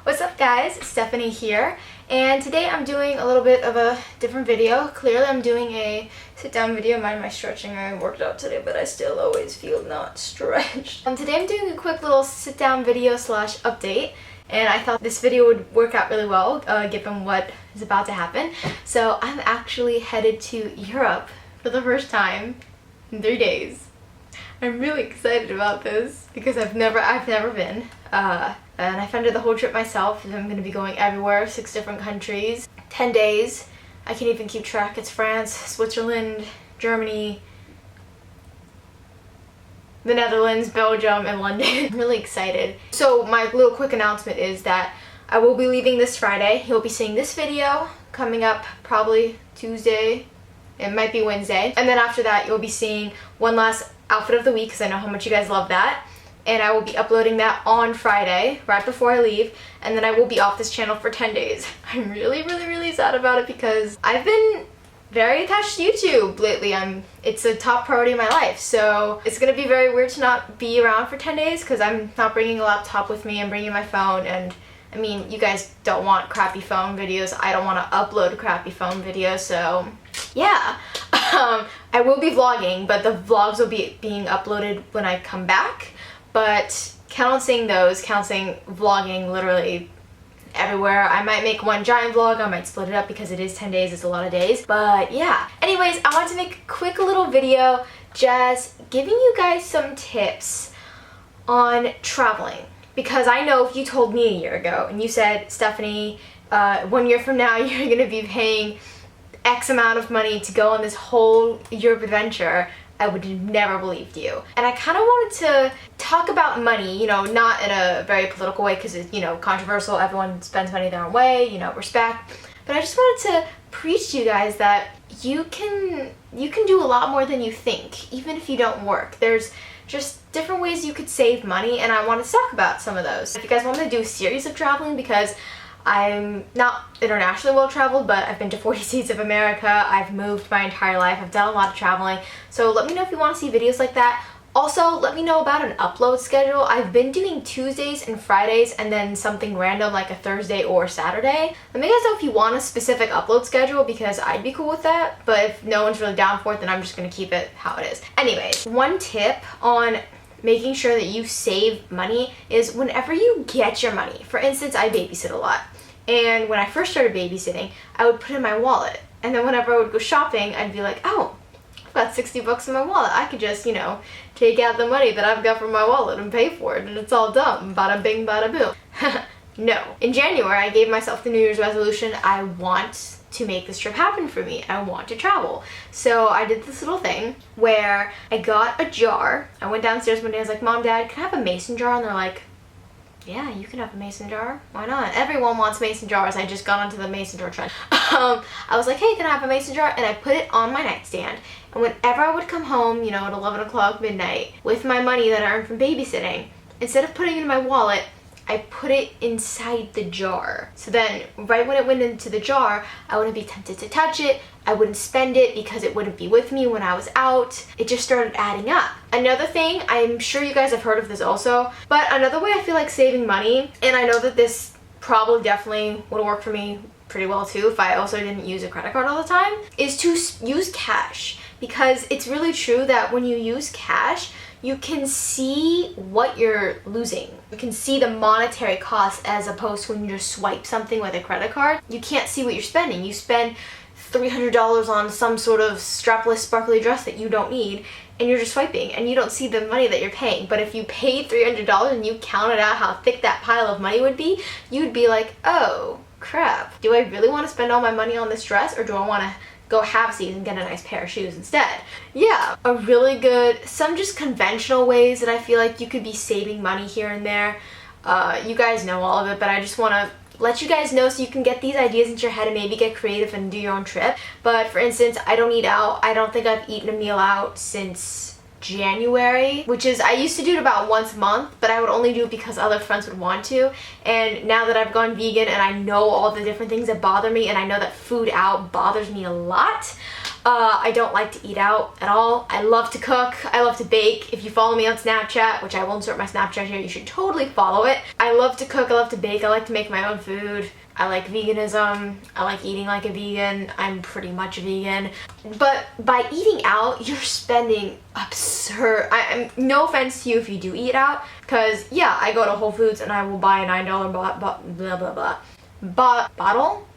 What's up guys, Stephanie here, and today I'm doing a little bit of a different video. Clearly I'm doing a sit down video. Mind my stretching, I worked out today but I still always feel not stretched. Today I'm doing a quick little sit down video slash update, and I thought this video would work out really well given what is about to happen. So I'm actually headed to Europe for the first time in 3 days. I'm really excited about this because I've never been. And I funded the whole trip myself, and I'm going to be going everywhere, 6 different countries, 10 days. I can't even keep track. It's France, Switzerland, Germany, the Netherlands, Belgium, and London. I'm really excited. So my little quick announcement is that I will be leaving this Friday. You'll be seeing this video coming up probably Tuesday. It might be Wednesday. And then after that, you'll be seeing one last outfit of the week because I know how much you guys love that. And I will be uploading that on Friday, right before I leave, and then I will be off this channel for 10 days. I'm really sad about it because I've been very attached to YouTube lately. It's a top priority in my life, so it's gonna be very weird to not be around for 10 days because I'm not bringing a laptop with me. I'm bringing my phone, and I mean, you guys don't want crappy phone videos. I don't want to upload crappy phone videos, so yeah. I will be vlogging, but the vlogs will be being uploaded when I come back. But count on seeing those, count on seeing vlogging literally everywhere. I might make one giant vlog, I might split it up because it is 10 days, it's a lot of days. But yeah, anyways, I wanted to make a quick little video just giving you guys some tips on traveling. Because I know if you told me a year ago and you said, Stephanie, 1 year from now you're going to be paying X amount of money to go on this whole Europe adventure, I would have never believed you. And I kind of wanted to talk about money, you know, not in a very political way because it's, you know, controversial. Everyone spends money their own way, you know, respect. But I just wanted to preach to you guys that you can do a lot more than you think, even if you don't work. There's just different ways you could save money, and I wanted to talk about some of those. If you guys want me to do a series of traveling, because I'm not internationally well traveled, but I've been to 40 states of America. I've moved my entire life. I've done a lot of traveling. So let me know if you want to see videos like that. Also, let me know about an upload schedule. I've been doing Tuesdays and Fridays and then something random like a Thursday or Saturday. Let me guys know if you want a specific upload schedule because I'd be cool with that. But if no one's really down for it, then I'm just going to keep it how it is. Anyways, one tip on making sure that you save money is whenever you get your money. For instance, I babysit a lot. And when I first started babysitting, I would put it in my wallet. And then whenever I would go shopping, I'd be like, oh, I've got 60 bucks in my wallet. I could just, you know, take out the money that I've got from my wallet and pay for it. And it's all done. Bada bing, bada boom. No. In January, I gave myself the New Year's resolution. I want to make this trip happen for me. I want to travel. So I did this little thing where I got a jar. I went downstairs one day. I was like, Mom, Dad, can I have a mason jar? And they're like, yeah, you can have a mason jar. Why not? Everyone wants mason jars. I just got onto the mason jar trend. I was like, hey, can I have a mason jar? And I put it on my nightstand. And whenever I would come home, you know, at 11 o'clock midnight, with my money that I earned from babysitting, instead of putting it in my wallet, I put it inside the jar. So then, right when it went into the jar, I wouldn't be tempted to touch it. I wouldn't spend it because it wouldn't be with me when I was out. It just started adding up. Another thing, I'm sure you guys have heard of this also, but another way I feel like saving money, and I know that this probably definitely would work for me pretty well too if I also didn't use a credit card all the time, is to use cash. Because it's really true that when you use cash, you can see what you're losing. You can see the monetary cost as opposed to when you just swipe something with a credit card. You can't see what you're spending. You spend $300 on some sort of strapless sparkly dress that you don't need, and you're just swiping and you don't see the money that you're paying. But if you paid $300 and you counted out how thick that pile of money would be, you'd be like, oh crap, do I really want to spend all my money on this dress, or do I want to go halvesies and get a nice pair of shoes instead? Yeah, a really good, some just conventional ways that I feel like you could be saving money here and there. You guys know all of it, but I just want to let you guys know so you can get these ideas into your head and maybe get creative and do your own trip. But for instance, I don't eat out. I don't think I've eaten a meal out since January, which is, I used to do it about once a month, but I would only do it because other friends would want to. And now that I've gone vegan and I know all the different things that bother me, and I know that food out bothers me a lot, I don't like to eat out at all. I love to cook. I love to bake. If you follow me on Snapchat, which I will insert my Snapchat here, you should totally follow it. I love to cook. I love to bake. I like to make my own food. I like veganism. I like eating like a vegan. I'm pretty much a vegan. But by eating out, you're spending absurd. I'm no offense to you if you do eat out, because yeah, I go to Whole Foods and I will buy a $9 blah blah blah bottle.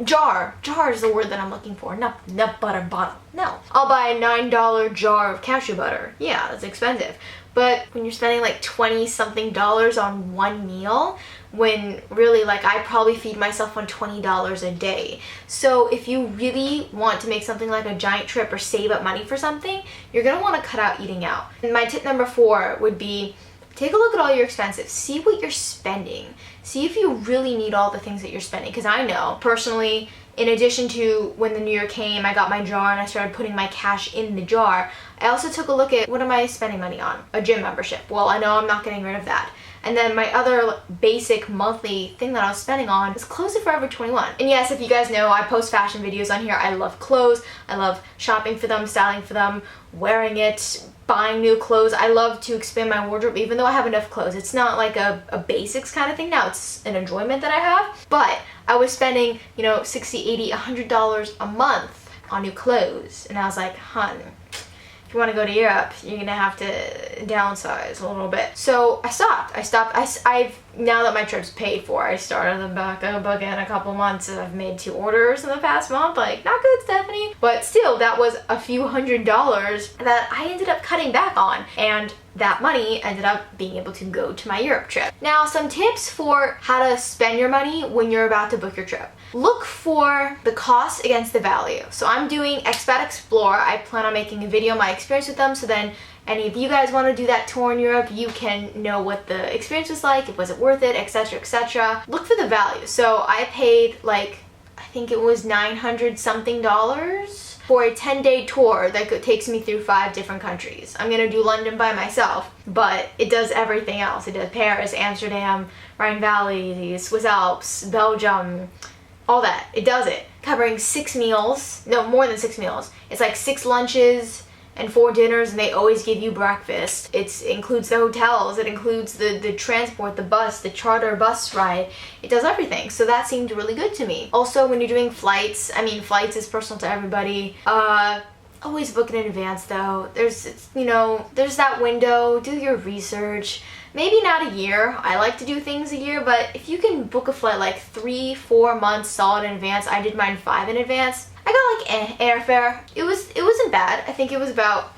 Jar is the word that I'm looking for. Not butter bottle. No. I'll buy a $9 jar of cashew butter. Yeah, that's expensive. But when you're spending like 20 something dollars on one meal, when really like I probably feed myself on $20 a day. So if you really want to make something like a giant trip or save up money for something, you're gonna want to cut out eating out. And my tip number 4 would be, take a look at all your expenses. See what you're spending. See if you really need all the things that you're spending. Because I know, personally, in addition to when the new year came, I got my jar and I started putting my cash in the jar, I also took a look at, what am I spending money on? A gym membership. Well, I know I'm not getting rid of that. And then my other basic monthly thing that I was spending on was clothes at Forever 21. And yes, if you guys know, I post fashion videos on here. I love clothes. I love shopping for them, styling for them, wearing it, buying new clothes. I love to expand my wardrobe even though I have enough clothes. It's not like a basics kind of thing now. It's an enjoyment that I have. But I was spending, you know, $60, $80, $100 a month on new clothes. And I was like, hun, if you want to go to Europe, you're gonna have to downsize a little bit. So I stopped. I've now that my trip's paid for, I started them back up again a couple months, and I've made 2 orders in the past month. Like, not good, Stephanie. But still, that was a few $100s that I ended up cutting back on, and that money ended up being able to go to my Europe trip. Now, some tips for how to spend your money when you're about to book your trip. Look for the cost against the value. So I'm doing Expat Explore. I plan on making a video of my experience with them, so then any of you guys want to do that tour in Europe, you can know what the experience was like, was it worth it, etc, etc. Look for the value. So I paid like, I think it was $900 something for a 10-day tour that takes me through 5 different countries. I'm gonna do London by myself, but it does everything else. It does Paris, Amsterdam, Rhine Valley, the Swiss Alps, Belgium, all that. It does it. Covering 6 meals, no, more than 6 meals. It's like 6 lunches and 4 dinners, and they always give you breakfast. It includes the hotels, it includes the transport, the bus, the charter bus ride. It does everything, so that seemed really good to me. Also, when you're doing flights, I mean, flights is personal to everybody. Always book it in advance though. There's that window, do your research. Maybe not a year. I like to do things a year, but if you can book a flight like 3-4 months solid in advance, I did mine 5 in advance. I got like airfare. It wasn't bad. I think it was about,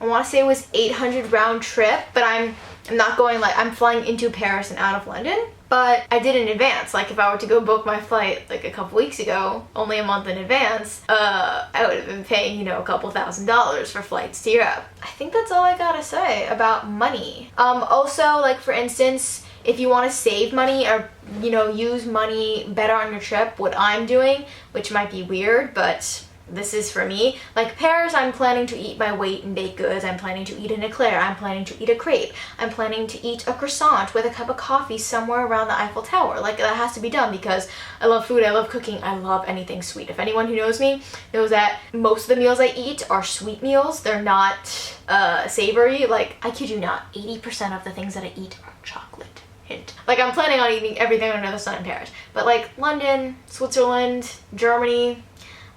I want to say it was 800 round trip, but I'm not going, like, I'm flying into Paris and out of London, but I did in advance. Like, if I were to go book my flight like a couple weeks ago, only a month in advance, I would have been paying, you know, a couple $1,000s for flights to Europe. I think that's all I gotta say about money. Also, like, for instance, if you want to save money or, you know, use money better on your trip, what I'm doing, which might be weird, but this is for me. Like Paris, I'm planning to eat my weight in baked goods. I'm planning to eat an eclair. I'm planning to eat a crepe. I'm planning to eat a croissant with a cup of coffee somewhere around the Eiffel Tower. Like, that has to be done because I love food. I love cooking. I love anything sweet. If anyone who knows me knows that most of the meals I eat are sweet meals. They're not savory. Like, I kid you not, 80% of the things that I eat are chocolate. Hint. Like, I'm planning on eating everything under the sun in Paris. But like London, Switzerland, Germany,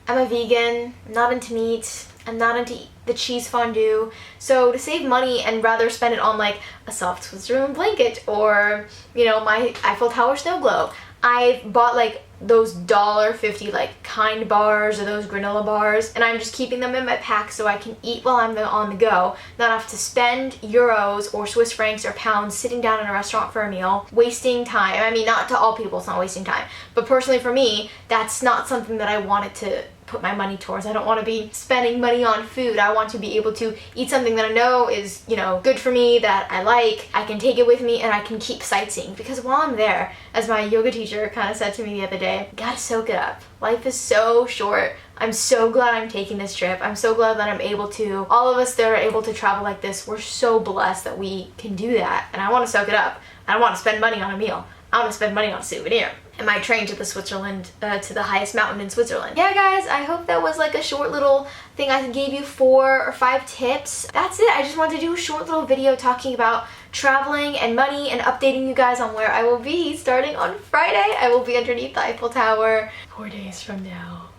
I'm a vegan, I'm not into meat, I'm not into the cheese fondue. So to save money and rather spend it on like a soft Switzerland blanket or, you know, my Eiffel Tower snow globe, I've bought like those $1.50 like Kind bars or those granola bars, and I'm just keeping them in my pack so I can eat while I'm on the go, not have to spend euros or Swiss francs or pounds sitting down in a restaurant for a meal, wasting time. I mean, not to all people, it's not wasting time, but personally for me, that's not something that I wanted to put my money towards. I don't want to be spending money on food. I want to be able to eat something that I know is, you know, good for me, that I like. I can take it with me and I can keep sightseeing, because while I'm there, as my yoga teacher kind of said to me the other day, you gotta soak it up. Life is so short. I'm so glad I'm taking this trip. I'm so glad that I'm able to. All of us that are able to travel like this, we're so blessed that we can do that. And I want to soak it up. I don't want to spend money on a meal. I want to spend money on a souvenir. And my train to the Switzerland, to the highest mountain in Switzerland. Yeah, guys, I hope that was like a short little thing. I gave you 4 or 5 tips. That's it. I just wanted to do a short little video talking about traveling and money and updating you guys on where I will be starting on Friday. I will be underneath the Eiffel Tower 4 days from now.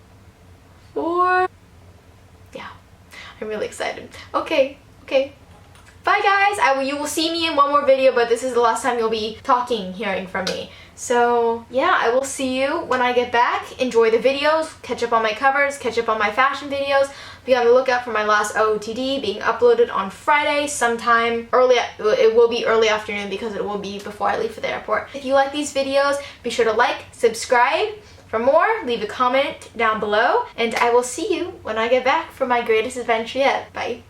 Yeah, I'm really excited. Okay. Bye guys. You will see me in one more video, but this is the last time you'll be hearing from me. So yeah, I will see you when I get back. Enjoy the videos, catch up on my covers, catch up on my fashion videos. Be on the lookout for my last OOTD being uploaded on Friday sometime early. It will be early afternoon because it will be before I leave for the airport. If you like these videos, be sure to like, subscribe. For more, leave a comment down below, and I will see you when I get back from my greatest adventure yet. Bye.